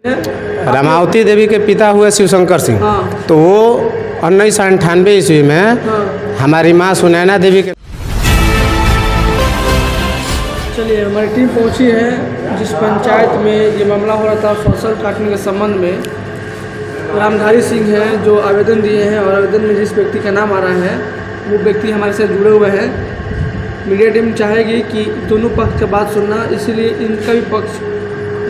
रमावती देवी के पिता हुए शिवशंकर सिंह। हाँ। तो वो 1998 ईस्वी में हमारी माँ सुनैना देवी के। चलिए, हमारी टीम पहुंची है जिस पंचायत में ये मामला हो रहा था फसल काटने के संबंध में। रामधारी सिंह हैं जो आवेदन दिए हैं, और आवेदन में जिस व्यक्ति का नाम आ रहा है वो व्यक्ति हमारे साथ जुड़े हुए हैं। मीडिया टीम चाहेगी कि दोनों पक्ष का बात सुनना, इसीलिए इनका भी पक्ष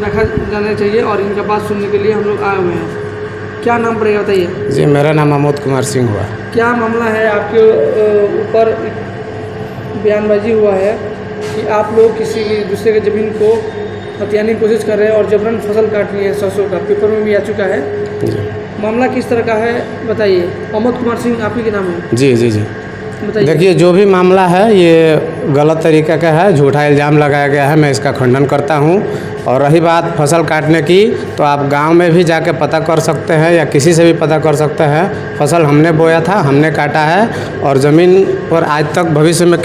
रखा जाना चाहिए और इनका बात सुनने के लिए हम लोग आए हुए हैं। क्या नाम पड़ेगा बताइए? जी, मेरा नाम अमोद कुमार सिंह हुआ। क्या मामला है? आपके ऊपर बयानबाजी हुआ है कि आप लोग किसी दूसरे की ज़मीन को हथियाने की कोशिश कर रहे हैं और जबरन फसल काटनी है सरसों का, पेपर में भी आ चुका है। मामला किस तरह का है बताइए। अमोद कुमार सिंह आप ही के नाम है? जी जी जी, बताइए। देखिए, जो भी मामला है ये गलत तरीके का है, झूठा इल्ज़ाम लगाया गया है, मैं इसका खंडन करता हूँ। और रही बात फसल काटने की, तो आप गांव में भी जाके पता कर सकते हैं या किसी से भी पता कर सकते हैं। फसल हमने बोया था, हमने काटा है, और ज़मीन पर आज तक भविष्य में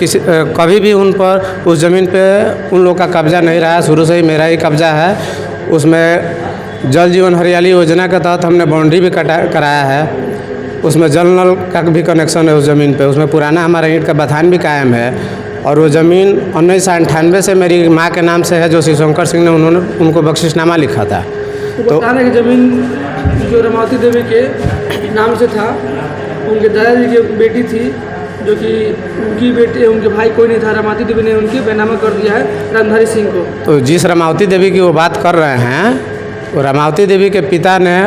कभी भी उन पर उस ज़मीन पे उन लोग का कब्ज़ा नहीं रहा। शुरू से ही मेरा ही कब्ज़ा है। उसमें जल जीवन हरियाली योजना के तहत हमने बाउंड्री भी कराया है। उसमें जल नल का भी कनेक्शन है उस ज़मीन पे। उसमें पुराना हमारा ईंट का बथान भी कायम है। और वो ज़मीन 1998 से मेरी माँ के नाम से है, जो शिवशंकर सिंह ने उनको बख्शिशनामा लिखा था। तो बताने की ज़मीन जो रमावती देवी के नाम से था, उनके दादाजी की बेटी थी, जो कि उनकी बेटी, उनके भाई कोई नहीं था। रमावती देवी ने उनके बेनामा कर दिया है रामधारी सिंह को। तो जिस रमावती देवी की वो बात कर रहे हैं, वो रमावती देवी के पिता ने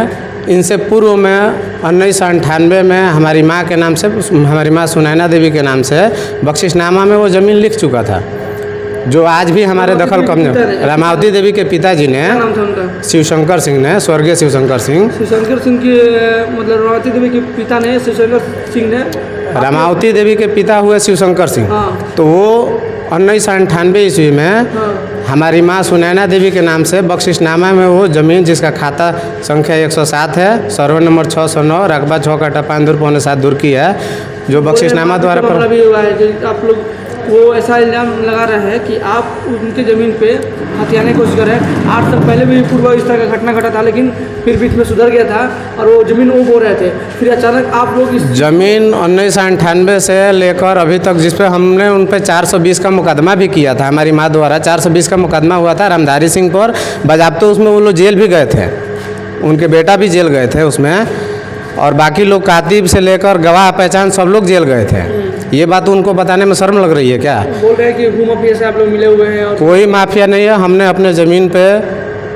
इनसे पूर्व में 1998 में हमारी माँ के नाम से, हमारी माँ सुनैना देवी के नाम से बख्शिशनामा में वो ज़मीन लिख चुका था, जो आज भी हमारे दखल कब्जे। रमावती देवी के पिताजी ने, क्या नाम था उनका? शिवशंकर सिंह ने, स्वर्गीय शिवशंकर सिंह। शिवशंकर सिंह के मतलब रमावती देवी के पिता ने, शिवशंकर सिंह ने, रमावती देवी के पिता हुए शिवशंकर सिंह। तो वो 1998 ईस्वी में हमारी माँ सुनैना देवी के नाम से बख्शिशनामा में वो ज़मीन, जिसका खाता संख्या 107 है, सर्वे नंबर 609, रकबा 6 काटा 5 दूर 7 दूर की है, जो बख्शिशनामा द्वारा पर भी हुआ है कि आप लोग वो ऐसा इल्ज़ाम लगा रहे हैं कि आप उनके ज़मीन पे हथियाने की कोशिश कर रहे हैं। 8 साल पहले भी पूर्व इस तरह का घटना घटा था, लेकिन फिर बीच में सुधर गया था और वो ज़मीन वो बो रहे थे। फिर अचानक आप लोग इस ज़मीन 1998 से लेकर अभी तक, जिस पे हमने उन पे 420 का मुकदमा भी किया था, हमारी माँ द्वारा 420 का मुकदमा हुआ था रामधारी सिंह पर। बजाबते उसमें वो लोग जेल भी गए थे, उनके बेटा भी जेल गए थे उसमें, और बाकी लोग कातिब से लेकर गवाह पहचान सब लोग जेल गए थे। ये बात उनको बताने में शर्म लग रही है क्या? बोल रहे हैं कि भू माफिया से आप लोग मिले हुए हैं। और कोई माफिया नहीं है। हमने अपने ज़मीन पे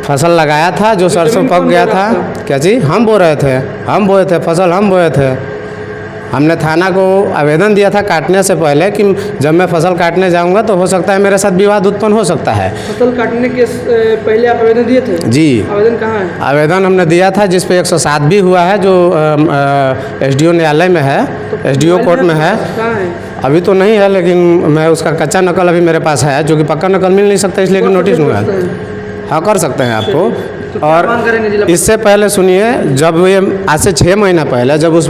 फसल लगाया था, जो सरसों पक गया था। क्या जी? हम बो रहे थे, हम बोए थे फसल, हम बोए थे। हमने थाना को आवेदन दिया था काटने से पहले कि जब मैं फसल काटने जाऊंगा तो हो सकता है मेरे साथ विवाद उत्पन्न हो सकता है। फसल काटने के पहले आप आवेदन दिए थे? जी। आवेदन कहाँ है? आवेदन हमने दिया था, जिस पे 107 भी हुआ है, जो SDO न्यायालय में है, SDO कोर्ट में है। कहाँ है? अभी तो नहीं है, लेकिन मैं उसका कच्चा नकल अभी मेरे पास है, जो कि पक्का नकल मिल नहीं सकता, इसलिए कि नोटिस हुआ है। हाँ, कर सकते हैं आपको। और इससे पहले सुनिए, जब ये आज से 6 महीना पहले, जब उस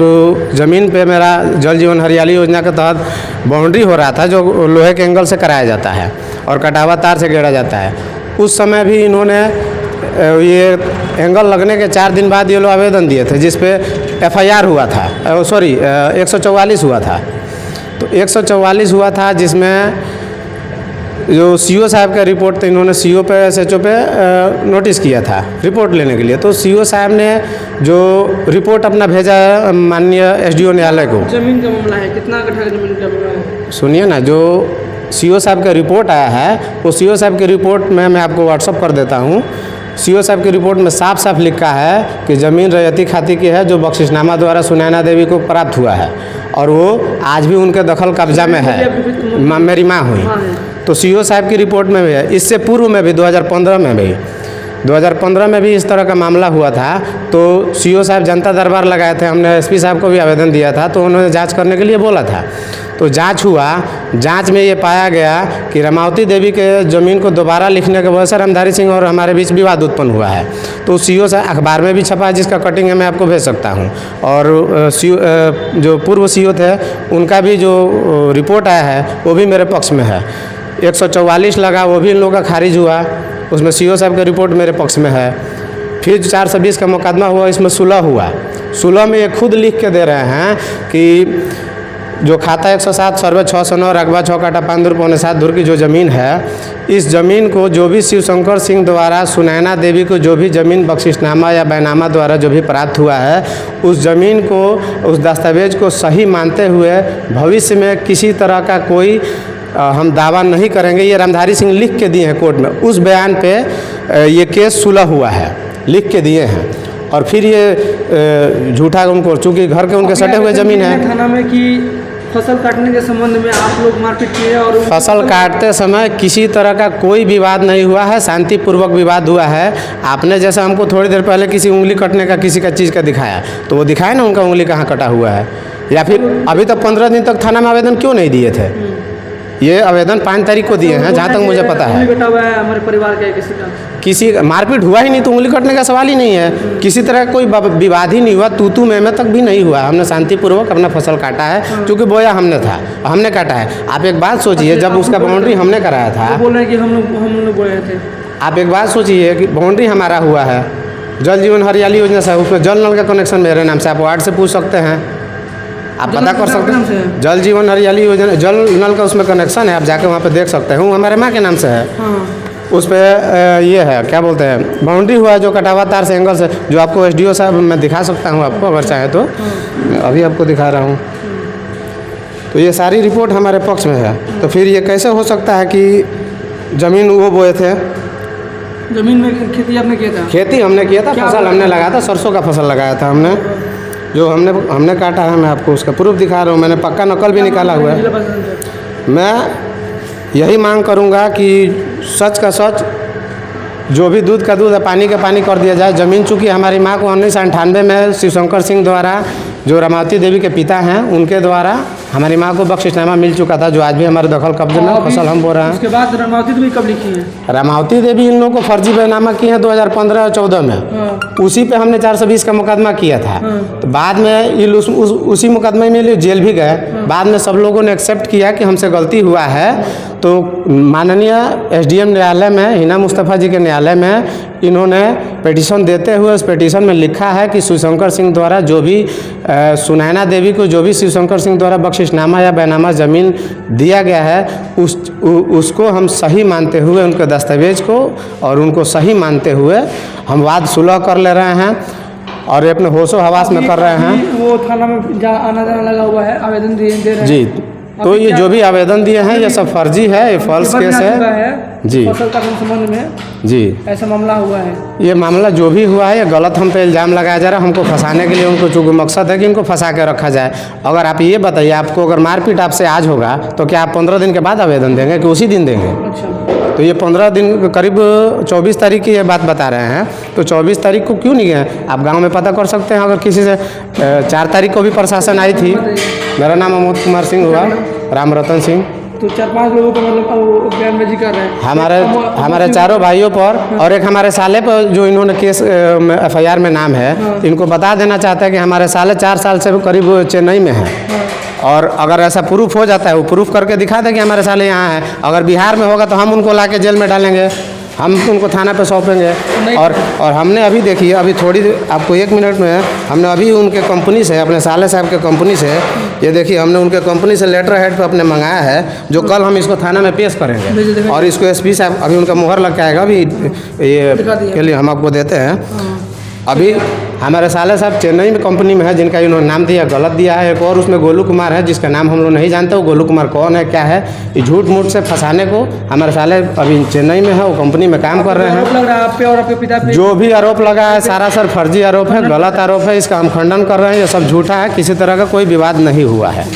ज़मीन पे मेरा जल जीवन हरियाली योजना के तहत बाउंड्री हो रहा था, जो लोहे के एंगल से कराया जाता है और कटावा तार से घेरा जाता है, उस समय भी इन्होंने ये एंगल लगने के 4 दिन बाद ये लोग आवेदन दिए थे, जिस पे FIR हुआ था, 144 हुआ था। तो 144 हुआ था, जिसमें जो CO साहब का रिपोर्ट था, इन्होंने CO पे, SHO पे नोटिस किया था रिपोर्ट लेने के लिए। तो CO साहब ने जो रिपोर्ट अपना भेजा माननीय SDO न्यायालय को। ज़मीन का मामला है, कितना कट्ठा ज़मीन का मामला है? सुनिए ना, जो CO साहब का रिपोर्ट आया है, वो CO साहब की रिपोर्ट में मैं आपको व्हाट्सअप कर देता हूँ। CO साहब की रिपोर्ट में साफ साफ लिखा है कि ज़मीन रैयती खाती की है, जो बख्शिशनामा द्वारा सुनैना देवी को प्राप्त हुआ है, और वो आज भी उनके दखल कब्जा में है। मेरी माँ हुई। तो CO साहब की रिपोर्ट में भी है। इससे पूर्व में भी 2015 में भी इस तरह का मामला हुआ था। तो CO साहब जनता दरबार लगाए थे, हमने SP साहब को भी आवेदन दिया था, तो उन्होंने जांच करने के लिए बोला था। तो जांच हुआ, जांच में ये पाया गया कि रमावती देवी के ज़मीन को दोबारा लिखने की वजह से रामधारी सिंह और हमारे बीच विवाद उत्पन्न हुआ है। तो CO साहब अखबार में भी छपा है, जिसका कटिंग है मैं आपको भेज सकता हूँ। और जो पूर्व CO थे, उनका भी जो रिपोर्ट आया है वो भी मेरे पक्ष में है। 144 लगा, वो भी इन लोगों का खारिज हुआ, उसमें CO साहब का रिपोर्ट मेरे पक्ष में है। फिर 420 का मुकदमा हुआ, इसमें सुलह हुआ। सुलह में ये खुद लिख के दे रहे हैं कि जो खाता 107 सर्वे 609 रकबा 6 काटा 5 धुर 5.7 धुर की जो ज़मीन है, इस ज़मीन को जो भी शिवशंकर सिंह द्वारा सुनैना देवी को जो भी ज़मीन बख्शिशनामा या बैनामा द्वारा जो भी प्राप्त हुआ है, उस ज़मीन को, उस दस्तावेज को सही मानते हुए भविष्य में किसी तरह का कोई हम दावा नहीं करेंगे। ये रामधारी सिंह लिख के दिए हैं कोर्ट में। उस बयान पे ये केस सुलह हुआ है, लिख के दिए हैं। और फिर ये झूठा उनको, चूँकि घर के उनके सटे हुए ज़मीन है। थाना में कि फसल काटने के संबंध में आप लोग मारपीट किए और फसल काटते समय किसी तरह का कोई विवाद नहीं हुआ है, शांतिपूर्वक विवाद हुआ है। आपने जैसे हमको थोड़ी देर पहले किसी उंगली कटने का किसी का चीज़ का दिखाया, तो वो दिखाया ना उनका उंगली कहाँ कटा हुआ है। या फिर अभी तक 15 दिन तक थाना में आवेदन क्यों नहीं दिए थे? ये आवेदन 5 तारीख को दिए हैं, जहाँ तक मुझे पता है। बेटा हुआ है हमारे परिवार का किसी का, किसी मारपीट हुआ ही नहीं, तो उंगली कटने का सवाल ही नहीं है। किसी तरह का कोई विवाद ही नहीं हुआ, तू में तक भी नहीं हुआ। हमने शांतिपूर्वक अपना फसल काटा है, क्योंकि बोया हमने था, हमने काटा है। आप एक बात सोचिए, जब उसका बाउंड्री हमने कराया था, बोल रहे हैं कि हम लोग बोए थे। आप एक बात सोचिए कि बाउंड्री हमारा हुआ है, जल जीवन हरियाली योजना से, उसमें जल नल का कनेक्शन मेरे नाम से, आप वार्ड से पूछ सकते हैं, आप पता कर सकते हैं। जल जीवन हरियाली योजना, जल नल का उसमें कनेक्शन है, आप जाके वहाँ पे देख सकते हैं। हमारे माँ के नाम से है। उस पर ये है, क्या बोलते हैं, बाउंड्री हुआ है जो कटावा तार से, एंगल से, जो आपको एसडीओ साहब मैं दिखा सकता हूँ आपको, अगर चाहे तो। मैं अभी आपको दिखा रहा हूँ। तो ये सारी रिपोर्ट हमारे पक्ष में है। तो फिर ये कैसे हो सकता है कि ज़मीन वो बोए थे? ज़मीन में खेती आपने किया था? खेती हमने किया था, फसल हमने लगाया था, सरसों का फसल लगाया था हमने। जो हमने काटा है, मैं आपको उसका प्रूफ दिखा रहा हूँ, मैंने पक्का नकल भी निकाला हुआ है। मैं यही मांग करूँगा कि सच का सच, जो भी दूध का दूध है, पानी का पानी कर दिया जाए। ज़मीन चूँकि हमारी माँ को 1998 में शिवशंकर सिंह द्वारा, जो रामावती देवी के पिता हैं, उनके द्वारा हमारी माँ को बख्शिशनामा मिल चुका था, जो आज भी हमारे दखल कब्जे में फसल हम बो रहे हैं। उसके बाद रामावती देवी कब लिखी है? रामावती देवी इन लोगों को फर्जी बैनामा की है 2015 और 14 में। उसी पे हमने 420 का मुकदमा किया था। तो बाद में ये उसी मुकदमे में ये जेल भी गए। बाद में सब लोगों ने एक्सेप्ट किया कि हमसे गलती हुआ है। तो माननीय एसडीएम न्यायालय में, हिना मुस्तफ़ा जी के न्यायालय में, इन्होंने पिटीशन देते हुए उस पिटीशन में लिखा है कि शिवशंकर सिंह द्वारा जो भी सुनैना देवी को जो भी शिवशंकर सिंह द्वारा बख्शिशनामा या बैनामा ज़मीन दिया गया है, उसको हम सही मानते हुए, उनके दस्तावेज को और उनको सही मानते हुए हम वाद सुलह कर ले रहे हैं और ये अपने होशो हवास में कर रहे हैं। वो थाना में आना जाना लगा हुआ है, आवेदन दे रहे हैं जी। तो ये जो भी आवेदन दिए हैं ये सब फर्जी है, ये फॉल्स केस है जी। फसल का संबंध में जी ऐसा मामला हुआ है। ये मामला जो भी हुआ है, ये गलत हम पे इल्ज़ाम लगाया जा रहा है। हमको फंसाने के लिए, उनको चूँकि मकसद है कि इनको फंसा के रखा जाए। अगर आप ये बताइए, आपको अगर मारपीट आपसे आज होगा तो क्या आप 15 दिन के बाद आवेदन देंगे कि उसी दिन देंगे? अच्छा। तो ये 15 दिन, करीब 24 तारीख की ये बात बता रहे हैं। तो 24 तारीख को क्यों नहीं गए? आप गांव में पता कर सकते हैं। अगर किसी से 4 तारीख को भी प्रशासन आई थी। मेरा नाम अमोद कुमार सिंह हुआ, राम रतन सिंह। तो 4-5 लोगों को मतलब बयानबाजी कर रहे हैं हमारे चारों भाइयों पर, और एक हमारे साले पर जो इन्होंने केस FIR में नाम है। इनको बता देना चाहते हैं कि हमारे साले 4 साल से करीब चेन्नई में हैं। और अगर ऐसा प्रूफ हो जाता है, वो प्रूफ करके दिखा दे कि हमारे साले यहाँ हैं। अगर बिहार में होगा तो हम उनको ला के जेल में डालेंगे, हम उनको थाना पे सौंपेंगे। और हमने अभी देखिए, अभी थोड़ी आपको 1 मिनट में, हमने अभी उनके कंपनी से, अपने साले साहब के कंपनी से, ये देखिए हमने उनके कंपनी से लेटर हेड पे अपने मंगाया है, जो कल हम इसको थाना में पेश करेंगे। और इसको SP साहब अभी उनका मुहर लग के आएगा, अभी ये के लिए हम आपको देते हैं। अभी हमारे साले साहब चेन्नई में कंपनी में है, जिनका इन्होंने नाम दिया गलत दिया है। एक और उसमें गोलू कुमार है, जिसका नाम हम लोग नहीं जानते। वो गोलू कुमार कौन है, क्या है? ये झूठ मूठ से फंसाने को हमारे साले अभी चेन्नई में है, वो कंपनी में काम कर रहे हैं। लग रहा है आप पे और आपके पिता पे जो भी आरोप लगा है सारा सर फर्जी आरोप है, गलत आरोप है। इसका हम खंडन कर रहे हैं। ये सब झूठा है, किसी तरह का कोई विवाद नहीं हुआ है।